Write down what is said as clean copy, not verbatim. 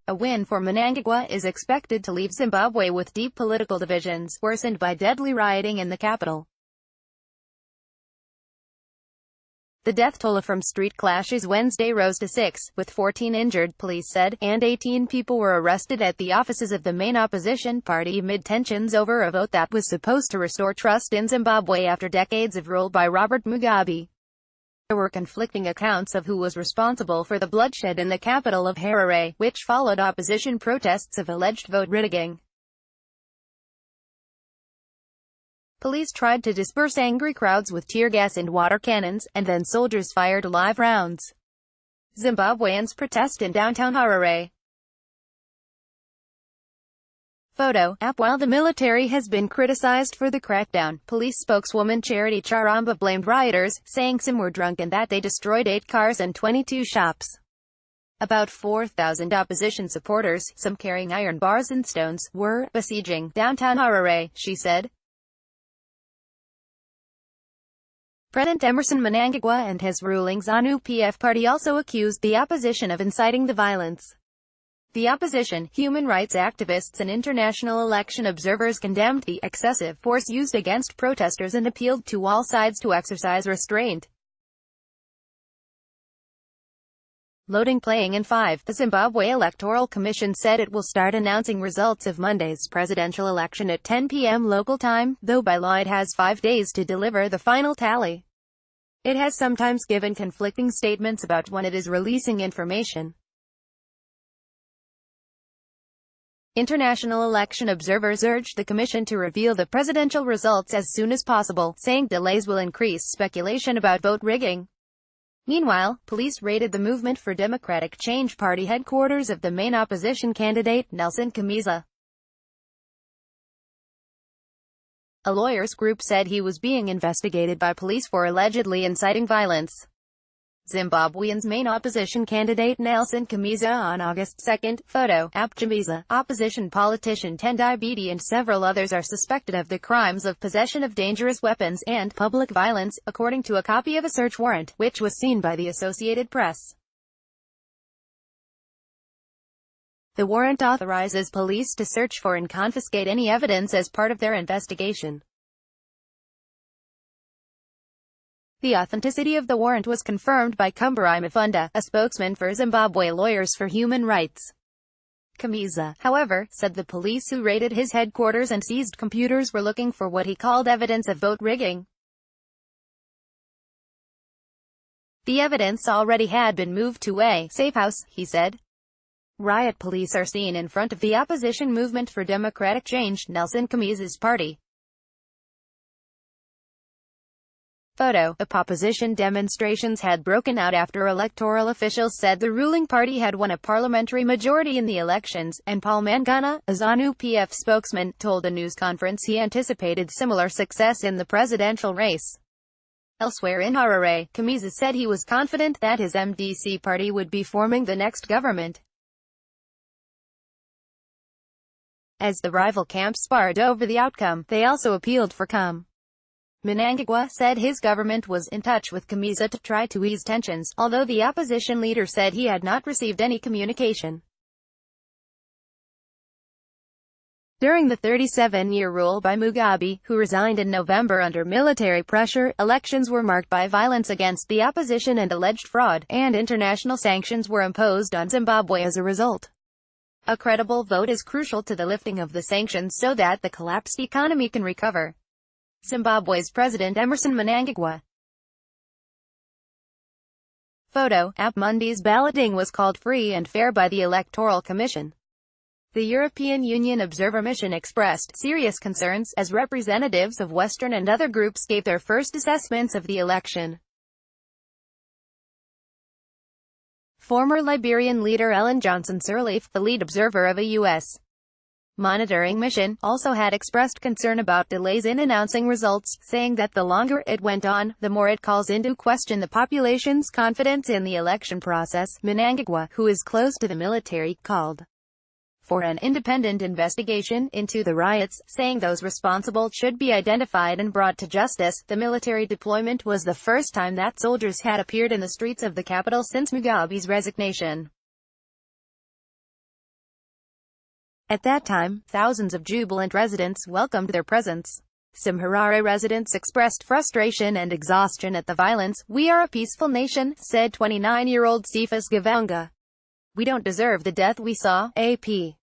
A win for Mnangagwa is expected to leave Zimbabwe with deep political divisions, worsened by deadly rioting in the capital. The death toll from street clashes Wednesday rose to 6, with 14 injured, police said, and 18 people were arrested at the offices of the main opposition party amid tensions over a vote that was supposed to restore trust in Zimbabwe after decades of rule by Robert Mugabe. There were conflicting accounts of who was responsible for the bloodshed in the capital of Harare, which followed opposition protests of alleged vote rigging. Police tried to disperse angry crowds with tear gas and water cannons, and then soldiers fired live rounds. Zimbabweans protest in downtown Harare. Photo app. While the military has been criticized for the crackdown, police spokeswoman Charity Charamba blamed rioters, saying some were drunk and that they destroyed 8 cars and 22 shops. About 4,000 opposition supporters, some carrying iron bars and stones, were besieging downtown Harare, she said. President Emmerson Mnangagwa and his ruling ZANU-PF party also accused the opposition of inciting the violence. The opposition, human rights activists and international election observers condemned the excessive force used against protesters and appealed to all sides to exercise restraint. Loading playing in 5. The Zimbabwe Electoral Commission said it will start announcing results of Monday's presidential election at 10 p.m. local time, though by law it has 5 days to deliver the final tally. It has sometimes given conflicting statements about when it is releasing information. International election observers urged the commission to reveal the presidential results as soon as possible, saying delays will increase speculation about vote rigging. Meanwhile, police raided the Movement for Democratic Change party headquarters of the main opposition candidate, Nelson Chamisa. A lawyers group said he was being investigated by police for allegedly inciting violence. Zimbabweans' main opposition candidate Nelson Chamisa on August 2. Photo app. Chamisa, opposition politician Tendai Biti and several others are suspected of the crimes of possession of dangerous weapons and public violence, according to a copy of a search warrant, which was seen by the Associated Press. The warrant authorizes police to search for and confiscate any evidence as part of their investigation. The authenticity of the warrant was confirmed by Kumbarai Mafunda, a spokesman for Zimbabwe Lawyers for Human Rights. Chamisa, however, said the police who raided his headquarters and seized computers were looking for what he called evidence of vote rigging. The evidence already had been moved to a safe house, he said. Riot police are seen in front of the opposition Movement for Democratic Change, Nelson Chamisa's party. Photo op. Opposition demonstrations had broken out after electoral officials said the ruling party had won a parliamentary majority in the elections, and Paul Mangana, a ZANU-PF spokesman, told a news conference he anticipated similar success in the presidential race. Elsewhere in Harare, Chamisa said he was confident that his MDC party would be forming the next government. As the rival camps sparred over the outcome, they also appealed for calm. Mnangagwa said his government was in touch with Chamisa to try to ease tensions, although the opposition leader said he had not received any communication. During the 37-year rule by Mugabe, who resigned in November under military pressure, elections were marked by violence against the opposition and alleged fraud, and international sanctions were imposed on Zimbabwe as a result. A credible vote is crucial to the lifting of the sanctions so that the collapsed economy can recover. Zimbabwe's President Emmerson Mnangagwa. Photo app. Monday's balloting was called free and fair by the Electoral Commission. The European Union Observer Mission expressed serious concerns as representatives of Western and other groups gave their first assessments of the election. Former Liberian leader Ellen Johnson Sirleaf, the lead observer of a U.S. monitoring mission, also had expressed concern about delays in announcing results, saying that the longer it went on, the more it calls into question the population's confidence in the election process. Mnangagwa, who is close to the military, called for an independent investigation into the riots, saying those responsible should be identified and brought to justice. The military deployment was the first time that soldiers had appeared in the streets of the capital since Mugabe's resignation. At that time, thousands of jubilant residents welcomed their presence. Some Harare residents expressed frustration and exhaustion at the violence. "We are a peaceful nation," said 29-year-old Cephas Gavanga. "We don't deserve the death we saw." AP.